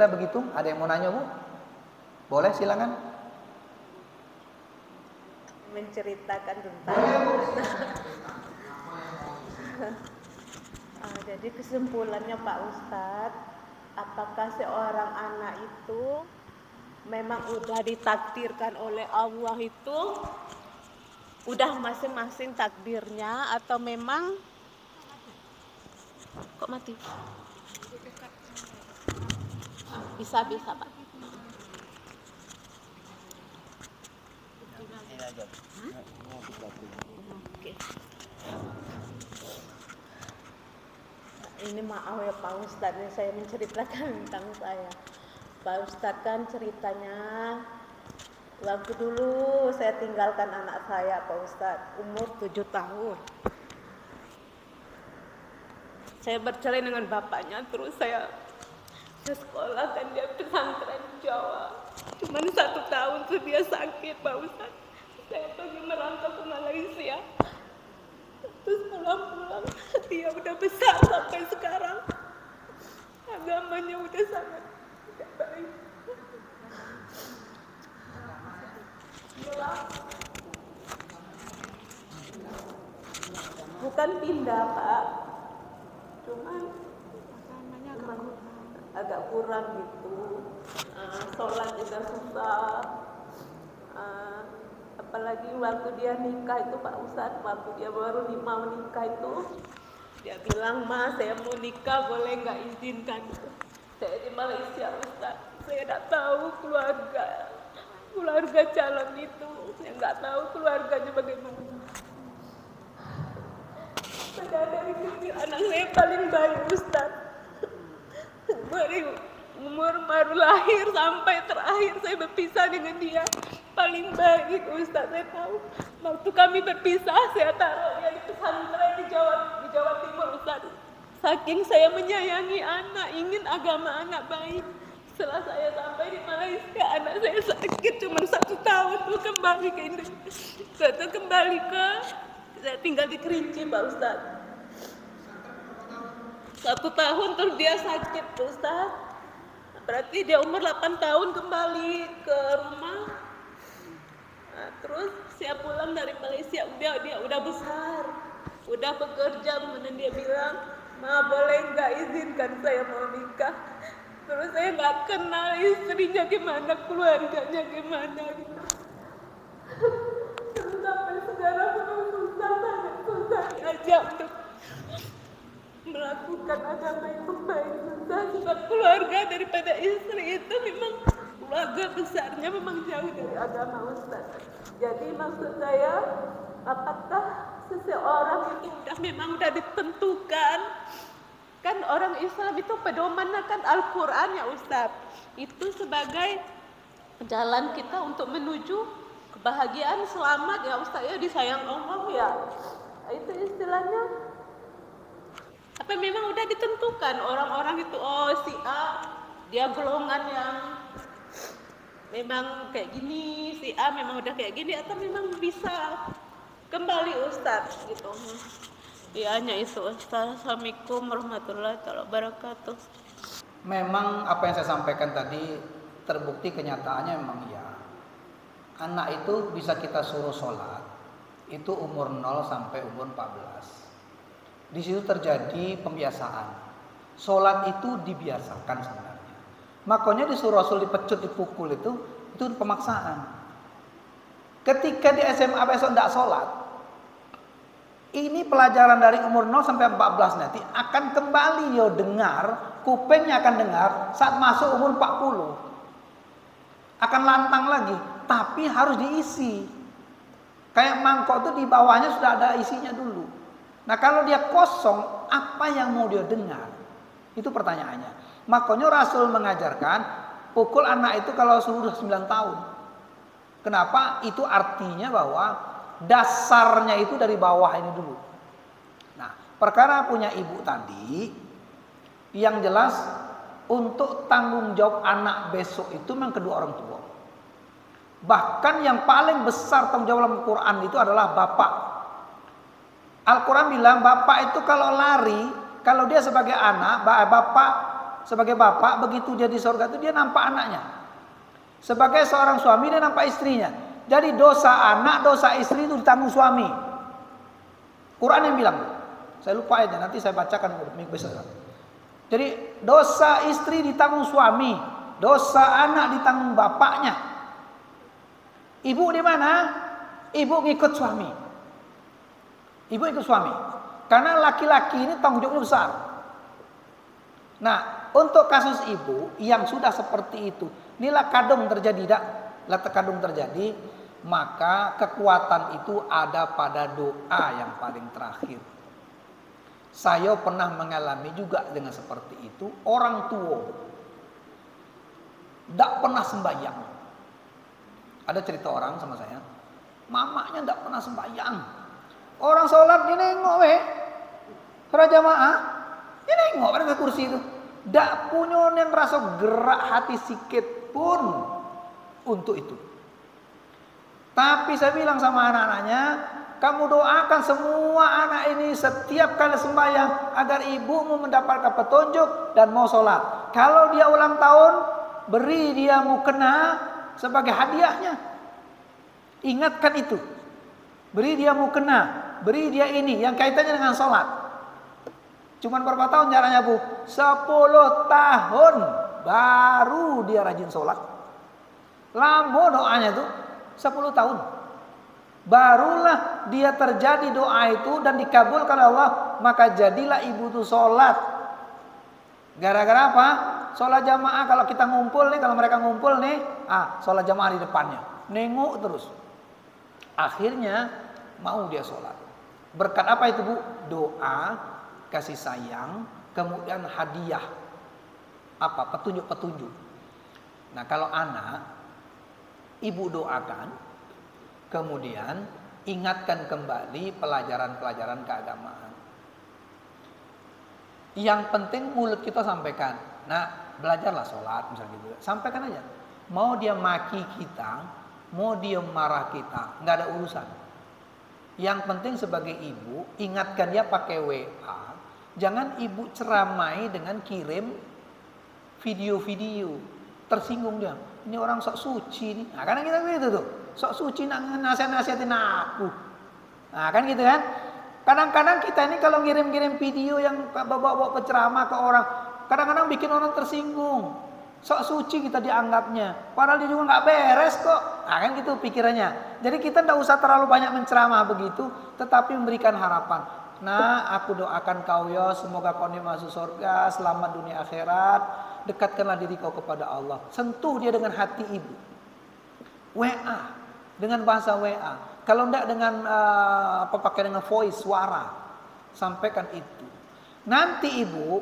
Kira-kira begitu? Ada yang mau nanya, Bu? Boleh, silakan. Menceritakan tentang jadi kesimpulannya Pak Ustadz, apakah seorang anak itu memang udah ditakdirkan oleh Allah itu udah masing-masing takdirnya, atau memang kok mati? Bisa Pak. Oke. Ini maaf ya Pak Ustadz, ini saya menceritakan tentang saya. Pak Ustadz kan ceritanya waktu dulu saya tinggalkan anak saya Pak Ustadz, umur 7 tahun. Saya bercerai dengan bapaknya, terus saya sekolah kan dia pesantren Jawa. Cuman 1 tahun tuh dia sakit Pak Ustadz. Saya pergi merantau ke Malaysia. Terus pulang-pulang dia udah besar sampai sekarang. Agamanya udah sangat tidak baik. Bukan pindah Pak, cuman agak kurang gitu. Sholat juga susah. Apalagi waktu dia nikah itu Pak Ustadz, waktu dia baru mau nikah itu, dia bilang, "Ma, saya mau nikah, boleh nggak izinkan?" Saya di Malaysia Ustadz, saya tidak tahu keluarga calon itu, saya nggak tahu keluarganya bagaimana. Padahal dari kecil anak saya paling baik Ustadz. Dari umur baru lahir sampai terakhir saya berpisah dengan dia, paling baik Ustadz. Saya tahu waktu kami berpisah, saya taruh dia di pesantren di Jawa Timur Ustadz. Saking saya menyayangi anak, ingin agama anak baik. Setelah saya sampai di Malaysia, anak saya sakit cuma 1 tahun tuh kembali ke Indonesia. Saya tinggal di Kerinci Pak Ustadz. 1 tahun terus dia sakit Ustadz. Berarti dia umur 8 tahun kembali ke rumah. Nah, terus saya pulang dari Malaysia, dia udah besar, udah bekerja, kemudian dia bilang, "Ma, boleh nggak izinkan saya mau nikah?" Terus saya nggak kenal istrinya gimana, keluarganya gimana gitu. Terus sampai sekarang memang sangat susah diajak untuk melakukan agama yang baik, susah. Sebab keluarga daripada istri itu memang keluarga besarnya memang jauh dari agama Ustaz. Jadi maksud saya, apakah seseorang itu memang udah ditentukan? Kan orang Islam itu pedomannya kan Al-Quran ya Ustaz. Itu sebagai jalan kita untuk menuju kebahagiaan, selamat ya Ustaz ya, disayang Allah ya. Itu istilahnya. Apa memang udah ditentukan orang-orang itu, oh si A dia golongan yang memang kayak gini, si A memang udah kayak gini, atau memang bisa kembali Ustaz gitu. Ya hanya itu Ustaz. Assalamualaikum warahmatullahi wabarakatuh. Memang apa yang saya sampaikan tadi terbukti kenyataannya memang ya. Anak itu bisa kita suruh sholat itu umur 0 sampai umur 14. Di situ terjadi pembiasaan. Sholat itu dibiasakan sebenarnya. Makanya disuruh Rasul dipecut, dipukul itu pemaksaan. Ketika di SMA besok tidak sholat, ini pelajaran dari umur 0 sampai 14 nanti akan kembali dengar, kupingnya akan dengar saat masuk umur 40. Akan lantang lagi, tapi harus diisi. Kayak mangkok itu di bawahnya sudah ada isinya dulu. Nah kalau dia kosong, apa yang mau dia dengar? Itu pertanyaannya. Makanya Rasul mengajarkan pukul anak itu kalau sudah 9 tahun. Kenapa? Itu artinya bahwa dasarnya itu dari bawah ini dulu. Nah, perkara punya ibu tadi, yang jelas untuk tanggung jawab anak besok itu memang kedua orang tua. Bahkan yang paling besar tanggung jawab dalam Al-Quran itu adalah bapak. Al-Quran bilang bapak itu kalau lari, kalau dia sebagai anak, bapak sebagai bapak, begitu dia di surga itu dia nampak anaknya. Sebagai seorang suami dia nampak istrinya. Jadi dosa anak, dosa istri itu ditanggung suami. Quran yang bilang. Saya lupa ayatnya, nanti saya bacakan minggu besok. Jadi dosa istri ditanggung suami, dosa anak ditanggung bapaknya. Ibu di mana? Ibu ngikut suami. Ibu ikut suami. Karena laki-laki ini tanggung jawabnya besar. Nah, untuk kasus ibu yang sudah seperti itu, inilah kadung terjadi, kadung terjadi, maka kekuatan itu ada pada doa yang paling terakhir. Saya pernah mengalami juga dengan seperti itu. Orang tua tidak pernah sembahyang. Ada cerita orang sama saya, mamanya tidak pernah sembahyang. Orang sholat dia nengok para jamaah, dia nengok pada kursi itu. Tidak punya yang rasa gerak hati sikit pun untuk itu. Tapi saya bilang sama anak-anaknya, kamu doakan semua anak ini setiap kali sembahyang agar ibumu mendapatkan petunjuk dan mau sholat. Kalau dia ulang tahun, beri dia mukena sebagai hadiahnya. Ingatkan itu. Beri dia mukena, beri dia ini yang kaitannya dengan sholat. Cuman berapa tahun jaraknya Bu? 10 tahun baru dia rajin sholat. Lama doanya tuh 10 tahun. Barulah dia terjadi doa itu dan dikabulkan oleh Allah. Maka jadilah ibu itu sholat. Gara-gara apa? Sholat jamaah kalau kita ngumpul nih, kalau mereka ngumpul nih, sholat jamaah di depannya. Nengok terus. Akhirnya mau dia sholat. Berkat apa itu Bu? Doa, kasih sayang, kemudian hadiah. Apa? Petunjuk-petunjuk. Nah kalau anak, ibu doakan, kemudian ingatkan kembali pelajaran-pelajaran keagamaan. Yang penting mulut kita sampaikan. Nah, belajarlah sholat misalnya gitu. Sampaikan aja. Mau dia maki kita, mau dia marah kita, nggak ada urusan. Yang penting sebagai ibu, ingatkan dia pakai WA. Jangan ibu ceramai dengan kirim video-video. Tersinggung dia. Ini orang sok suci nih. Nah, karena kita gitu tuh. Sok suci nak nasihat-nasihatin aku. Nah, kan gitu kan? Kadang-kadang kita ini kalau ngirim-ngirim video yang bawa-bawa penceramah ke orang, kadang-kadang bikin orang tersinggung. Sok suci kita dianggapnya. Padahal dia juga nggak beres kok. Nah, kan gitu pikirannya. Jadi kita tidak usah terlalu banyak menceramah begitu, tetapi memberikan harapan. Nah, aku doakan kau ya, semoga kau ini masuk surga, selamat dunia akhirat. Dekatkanlah diri kau kepada Allah. Sentuh dia dengan hati ibu. WA, dengan bahasa WA. Kalau tidak dengan pakai dengan voice, suara. Sampaikan itu. Nanti ibu,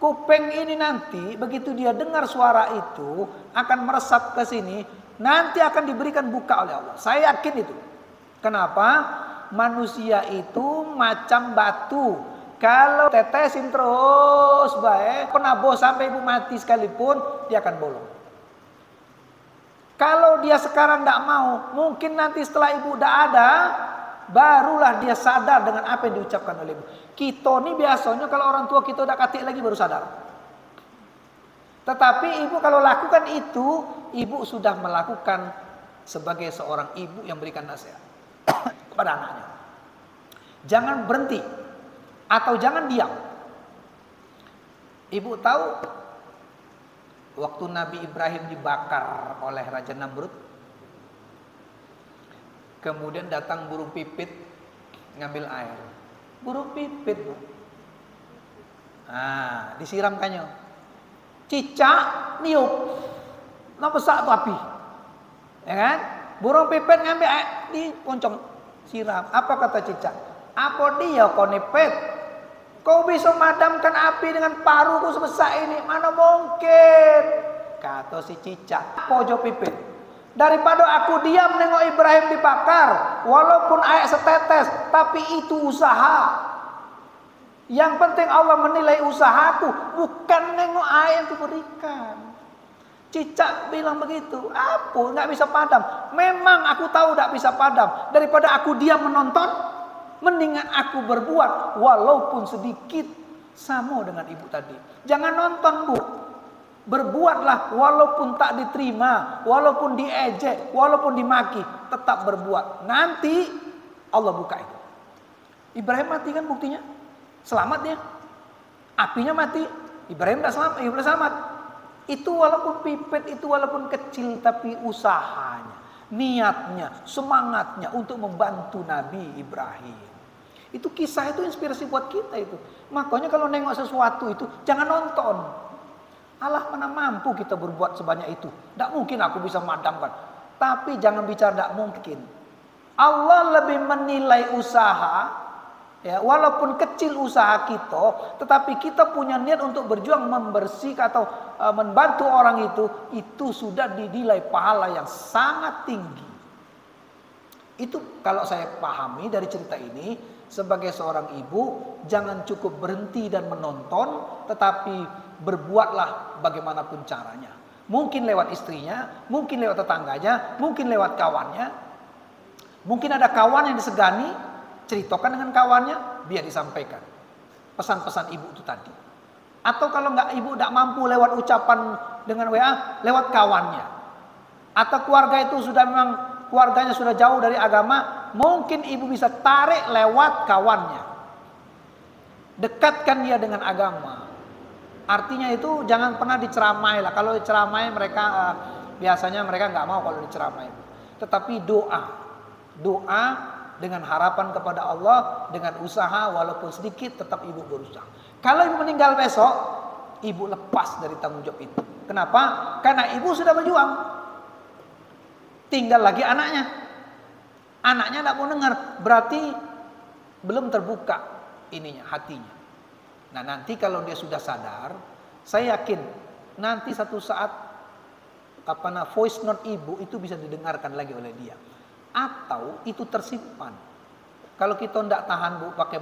kuping ini nanti begitu dia dengar suara itu akan meresap ke sini, nanti akan diberikan buka oleh Allah. Saya yakin itu. Kenapa? Manusia itu macam batu. Kalau tetesin terus baik, penabur sampai ibu mati sekalipun dia akan bolong. Kalau dia sekarang tidak mau, mungkin nanti setelah ibu tidak ada, barulah dia sadar dengan apa yang diucapkan oleh ibu. Kita ini biasanya kalau orang tua kita udah katik lagi baru sadar. Tetapi ibu kalau lakukan itu, ibu sudah melakukan sebagai seorang ibu yang berikan nasihat kepada anaknya. Jangan berhenti atau jangan diam. Ibu tahu waktu Nabi Ibrahim dibakar oleh Raja Namrud, kemudian datang burung pipit ngambil air. Burung pipit, Bu. Nah, disiramkannya. Cicak niup. Nah, besar tuh api. Ya kan? Burung pipit ngambil air di poncong siram. Apa kata cicak? Apa dia kau nipet? Kau bisa memadamkan api dengan paruhku sebesar ini? Mana mungkin? Kata si cicak. Pojok pipit. Daripada aku diam nengok Ibrahim dibakar, walaupun air setetes, tapi itu usaha. Yang penting Allah menilai usahaku, bukan nengok air yang kuberikan. Cicak bilang begitu. Apa? Nggak bisa padam. Memang aku tahu nggak bisa padam. Daripada aku diam menonton, mendingan aku berbuat walaupun sedikit. Sama dengan ibu tadi. Jangan nonton, Bu. Berbuatlah walaupun tak diterima, walaupun diejek, walaupun dimaki, tetap berbuat. Nanti Allah buka itu. Ibrahim mati kan buktinya. Selamat dia. Apinya mati. Ibrahim tidak selamat, Ibrahim selamat. Itu walaupun pipet, itu walaupun kecil, tapi usahanya, niatnya, semangatnya untuk membantu Nabi Ibrahim. Itu kisah, itu inspirasi buat kita itu. Makanya kalau nengok sesuatu itu jangan nonton. Allah mana mampu kita berbuat sebanyak itu. Tidak mungkin aku bisa memadamkan. Tapi jangan bicara tidak mungkin. Allah lebih menilai usaha, ya, walaupun kecil usaha kita, tetapi kita punya niat untuk berjuang membersihkan atau membantu orang itu sudah dinilai pahala yang sangat tinggi. Itu kalau saya pahami dari cerita ini, sebagai seorang ibu jangan cukup berhenti dan menonton, tetapi berbuatlah bagaimanapun caranya. Mungkin lewat istrinya, mungkin lewat tetangganya, mungkin lewat kawannya. Mungkin ada kawan yang disegani, ceritakan dengan kawannya, biar disampaikan pesan-pesan ibu itu tadi. Atau kalau ibu tidak mampu lewat ucapan dengan WA, lewat kawannya. Atau keluarga itu sudah memang keluarganya sudah jauh dari agama, mungkin ibu bisa tarik lewat kawannya. Dekatkan dia dengan agama. Artinya itu jangan pernah diceramai lah. Kalau diceramai mereka biasanya mereka nggak mau kalau diceramai. Tetapi doa dengan harapan kepada Allah, dengan usaha walaupun sedikit tetap ibu berusaha. Kalau ibu meninggal besok, ibu lepas dari tanggung jawab itu. Kenapa? Karena ibu sudah berjuang. Tinggal lagi anaknya. Anaknya tidak mau dengar, berarti belum terbuka ininya, hatinya. Nah nanti kalau dia sudah sadar, saya yakin nanti satu saat voice note ibu itu bisa didengarkan lagi oleh dia. Atau itu tersimpan. Kalau kita tidak tahan, Bu, pakai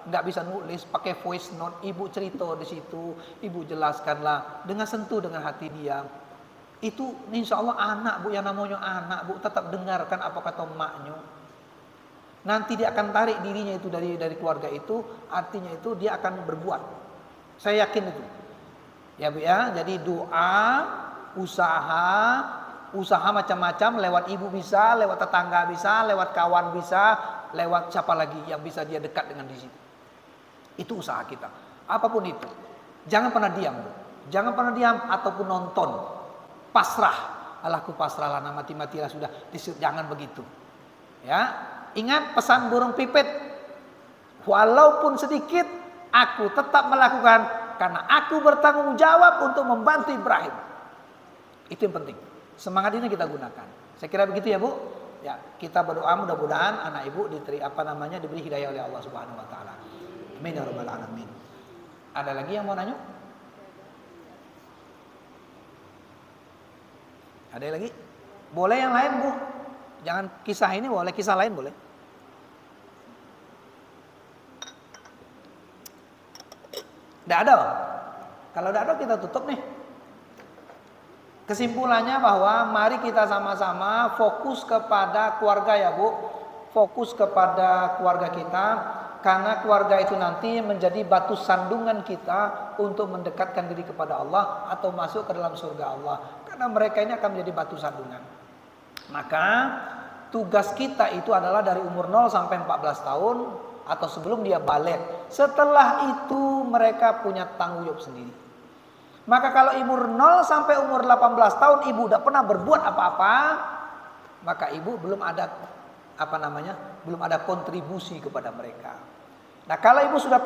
nggak bisa nulis, pakai voice note, ibu cerita di situ, ibu jelaskanlah dengan sentuh dengan hati dia. Itu insya Allah anak, Bu, yang namanya anak, Bu, tetap dengarkan apa kata emaknya. Nanti dia akan tarik dirinya itu dari keluarga itu, artinya itu dia akan berbuat. Saya yakin itu. Ya, Bu, ya. Jadi doa, usaha macam-macam, lewat ibu bisa, lewat tetangga bisa, lewat kawan bisa, lewat siapa lagi yang bisa dia dekat dengan di situ. Itu usaha kita. Apapun itu. Jangan pernah diam, Bu. Jangan pernah diam ataupun nonton. Pasrah. Allahku pasrahlah, mati-matilah sudah. Jangan begitu. Ya. Ingat pesan burung pipit. Walaupun sedikit, aku tetap melakukan karena aku bertanggung jawab untuk membantu Ibrahim. Itu yang penting. Semangat ini kita gunakan. Saya kira begitu ya, Bu. Ya, kita berdoa mudah-mudahan anak ibu diberi hidayah oleh Allah Subhanahu wa taala. Amin ya rabbal alamin. Ada lagi yang mau nanya? Ada lagi? Boleh yang lain, Bu. Jangan kisah ini, boleh kisah lain boleh. Tidak ada. Kalau tidak ada kita tutup nih. Kesimpulannya bahwa mari kita sama-sama fokus kepada keluarga ya, Bu. Fokus kepada keluarga kita. Karena keluarga itu nanti menjadi batu sandungan kita untuk mendekatkan diri kepada Allah atau masuk ke dalam surga Allah. Karena mereka ini akan menjadi batu sandungan. Maka tugas kita itu adalah dari umur 0 sampai 14 tahun atau sebelum dia balik. Setelah itu mereka punya tanggung jawab sendiri. Maka kalau umur 0 sampai umur 18 tahun ibu tidak pernah berbuat apa-apa, maka ibu belum ada belum ada kontribusi kepada mereka. Nah, kalau ibu sudah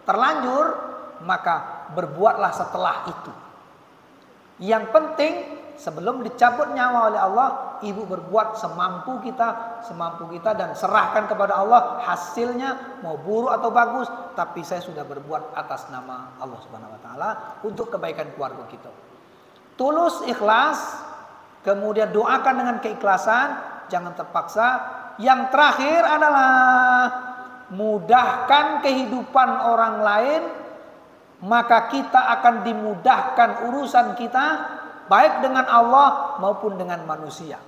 terlanjur, maka berbuatlah setelah itu. Yang penting sebelum dicabut nyawa oleh Allah, ibu berbuat semampu kita dan serahkan kepada Allah hasilnya mau buruk atau bagus, tapi saya sudah berbuat atas nama Allah Subhanahu wa taala untuk kebaikan keluarga kita. Tulus, ikhlas, kemudian doakan dengan keikhlasan, jangan terpaksa. Yang terakhir adalah mudahkan kehidupan orang lain, maka kita akan dimudahkan urusan kita baik dengan Allah maupun dengan manusia.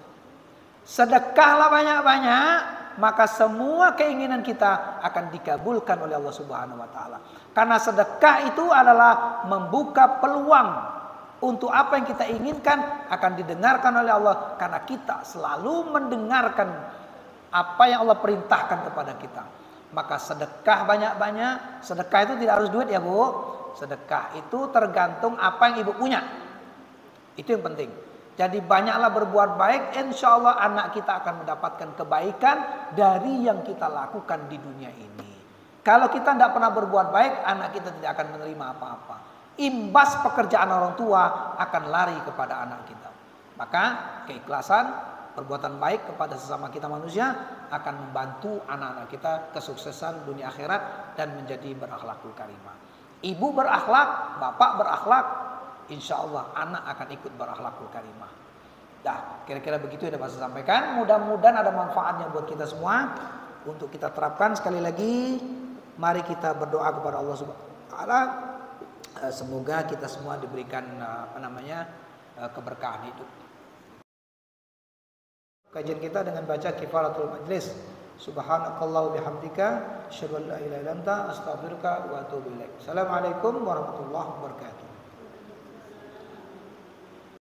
Sedekahlah banyak-banyak, maka semua keinginan kita akan dikabulkan oleh Allah Subhanahu wa taala. Karena sedekah itu adalah membuka peluang untuk apa yang kita inginkan akan didengarkan oleh Allah, karena kita selalu mendengarkan apa yang Allah perintahkan kepada kita. Maka sedekah banyak-banyak. Sedekah itu tidak harus duit ya Bu. Sedekah itu tergantung apa yang ibu punya. Itu yang penting. Jadi banyaklah berbuat baik, insya Allah anak kita akan mendapatkan kebaikan dari yang kita lakukan di dunia ini. Kalau kita tidak pernah berbuat baik, anak kita tidak akan menerima apa-apa. Imbas pekerjaan orang tua akan lari kepada anak kita. Maka keikhlasan, perbuatan baik kepada sesama kita manusia akan membantu anak-anak kita kesuksesan dunia akhirat dan menjadi berakhlakul karimah. Ibu berakhlak, bapak berakhlak, insya Allah anak akan ikut berakhlakul karimah. Dah, kira-kira begitu yang dapat saya sampaikan. Mudah-mudahan ada manfaatnya buat kita semua untuk kita terapkan. Sekali lagi, mari kita berdoa kepada Allah Subhanahu wa taala. Semoga kita semua diberikan keberkahan hidup. Kajian kita dengan baca kifaratul majlis. Subhanakallah bihamdika, asyhadu an la ilaha illa anta, astaghfiruka wa atubu ilaik. Assalamualaikum warahmatullahi wabarakatuh.